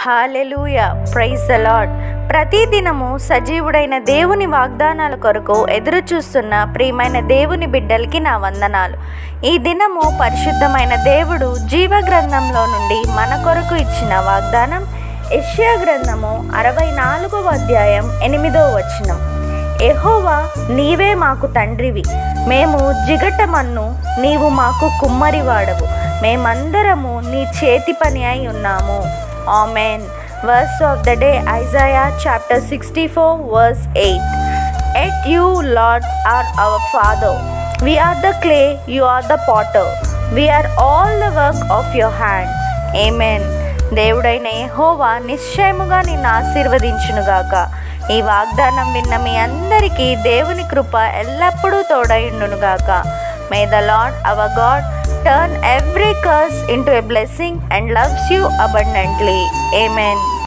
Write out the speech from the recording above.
Hallelujah, praise the lord. ప్రతిదినము సజీవుడైన దేవుని వాగ్దానాల కొరకు ఎదురు చూస్తున్న ప్రియమైన దేవుని బిడ్డలకి నా వందనాలు. ఈ దినము పరిశుద్ధమైన దేవుడు జీవ గ్రంథంలో నుండి మన కొరకు ఇచ్చిన వాగ్దానం యెషయా గ్రంథము 64వ అధ్యాయం 8వ వచనం. యెహోవా, నీవే మాకు తండ్రివి, మేము జిగటమన్ను, నీవు మాకు కుమ్మరివాడవు, మేమందరము నీ చేతి పని అయి ఉన్నాము. Amen. Verse of the day, Isaiah chapter 64 verse 8. Yet you, Lord, are our Father. We are the clay, you are the potter. We are all the work of your hand. Amen. దేవుడైన యెహోవా నిశ్చయముగా నిన్ను ఆశీర్వదించునుగాక. ఈ వాగ్దానం విన్న మీ అందరికీ దేవుని కృప ఎల్లప్పుడూ తోడైండునుగాక. May the Lord our God turn every curse into a blessing and loves you abundantly. Amen.